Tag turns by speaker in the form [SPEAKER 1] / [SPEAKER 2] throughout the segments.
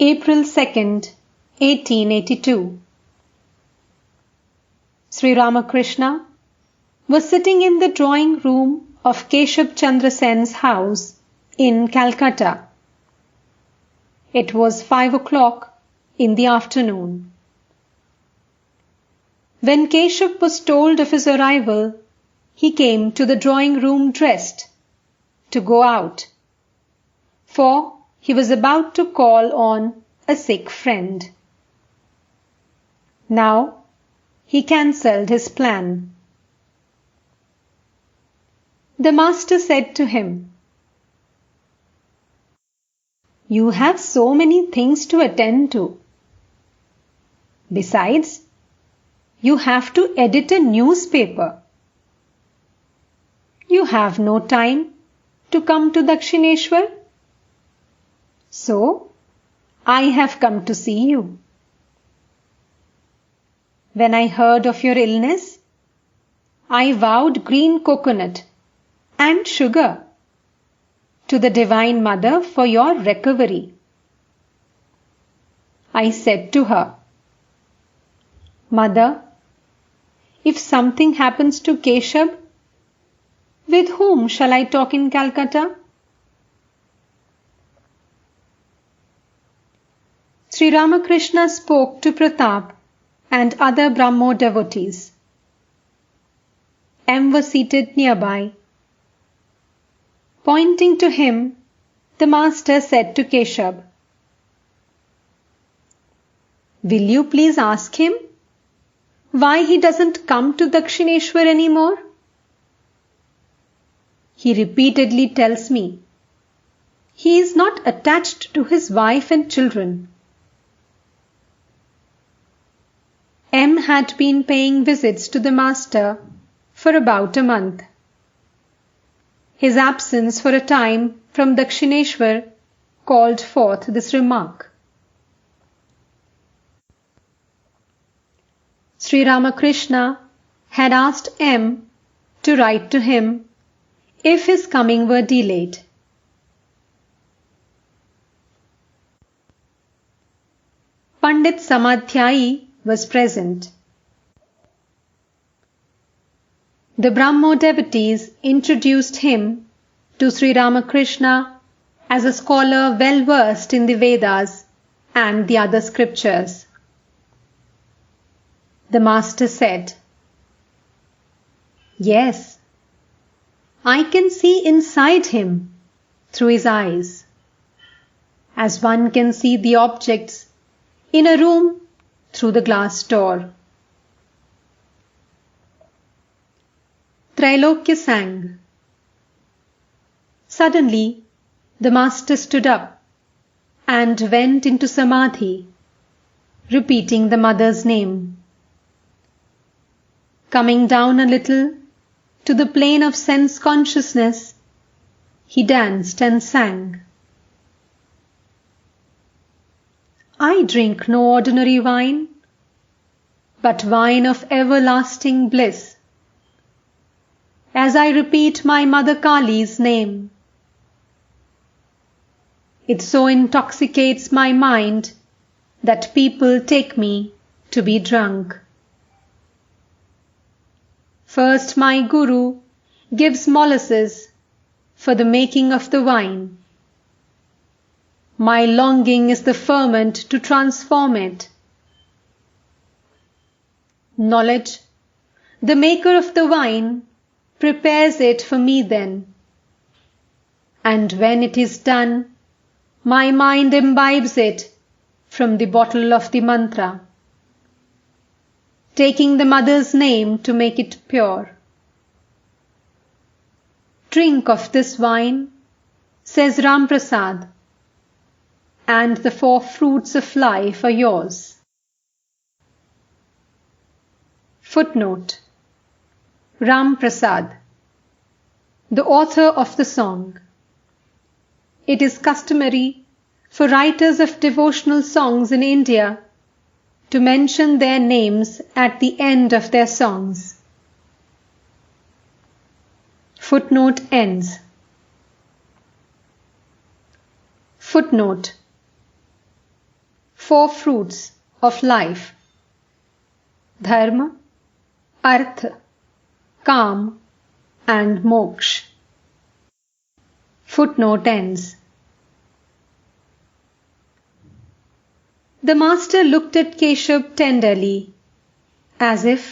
[SPEAKER 1] April 2nd, 1882. Sri Ramakrishna was sitting in the drawing room of Keshab Chandra Sen's house in Calcutta. It was 5 o'clock in the afternoon. When Keshab was told of his arrival, he came to the drawing room dressed to go out, for he was about to call on a sick friend. Now he cancelled his plan. The master said to him, "You have so many things to attend to. Besides, you have to edit a newspaper. You have no time to come to Dakshineshwar. So, I have come to see you. When I heard of your illness, I vowed green coconut and sugar to the Divine Mother for your recovery. I said to her, 'Mother, if something happens to Keshab, with whom shall I talk in Calcutta?' Sri Ramakrishna spoke to Pratap and other Brahmo devotees. M was seated nearby. Pointing to him, the master said to Keshab, 'Will you please ask him why he doesn't come to Dakshineshwar anymore? He repeatedly tells me he is not attached to his wife and children.' M had been paying visits to the master for about a month. His absence for a time from Dakshineshwar called forth this remark. Sri Ramakrishna had asked M to write to him if his coming were delayed. Pandit Samadhyayi was present. The Brahmo devotees introduced him to Sri Ramakrishna as a scholar well versed in the Vedas and the other scriptures. The master said, "Yes, I can see inside him through his eyes, as one can see the objects in a room through the glass door." Trailokya sang. Suddenly, the master stood up and went into samadhi, repeating the mother's name. Coming down a little to the plane of sense consciousness, he danced and sang. "I drink no ordinary wine, but wine of everlasting bliss, as I repeat my Mother Kali's name. It so intoxicates my mind that people take me to be drunk. First my Guru gives molasses for the making of the wine. My longing is the ferment to transform it. Knowledge, the maker of the wine, prepares it for me then, and when it is done, my mind imbibes it from the bottle of the mantra, taking the mother's name to make it pure. Drink of this wine, says Ram Prasad, and the 4 fruits of life are yours." Footnote: Ram Prasad, the author of the song. It is customary for writers of devotional songs in India to mention their names at the end of their songs. Footnote ends. Footnote: four fruits of life: dharma, artha, kam, and moksha. Footnote ends. The master looked at Keshab tenderly, as if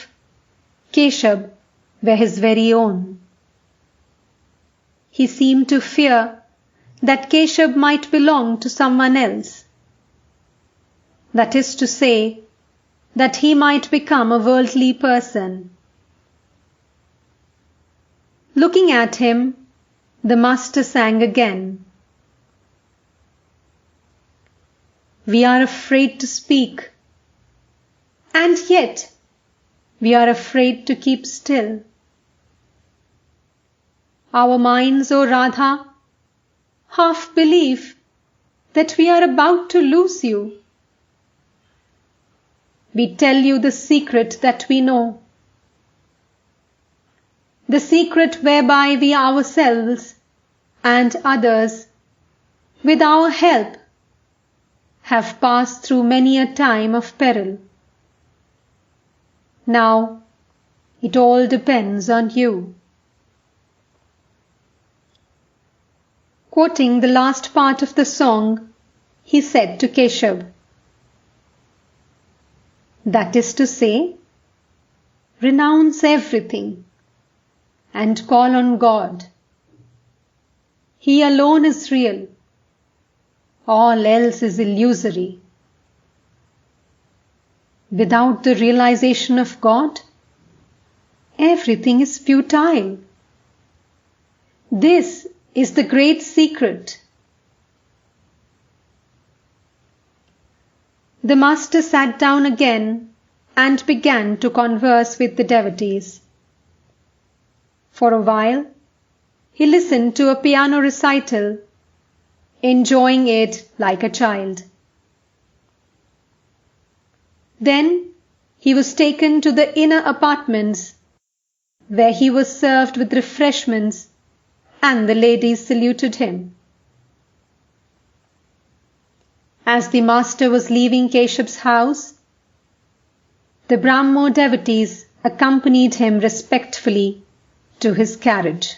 [SPEAKER 1] Keshab were his very own. He seemed to fear that Keshab might belong to someone else. That is to say, that he might become a worldly person. Looking at him, the master sang again. We are afraid to speak, and yet we are afraid to keep still. Our minds, O Radha, half believe that we are about to lose you. We tell you the secret that we know, the secret whereby we ourselves and others, with our help, have passed through many a time of peril. Now it all depends on you. Quoting the last part of the song, he said to Keshab, that is to say, renounce everything and call on God. He alone is real. All else is illusory. Without the realization of God, everything is futile. This is the great secret. The master sat down again and began to converse with the devotees. For a while, he listened to a piano recital, enjoying it like a child. Then he was taken to the inner apartments, where he was served with refreshments, and the ladies saluted him. As the master was leaving Keshab's house, the Brahmo devotees accompanied him respectfully to his carriage.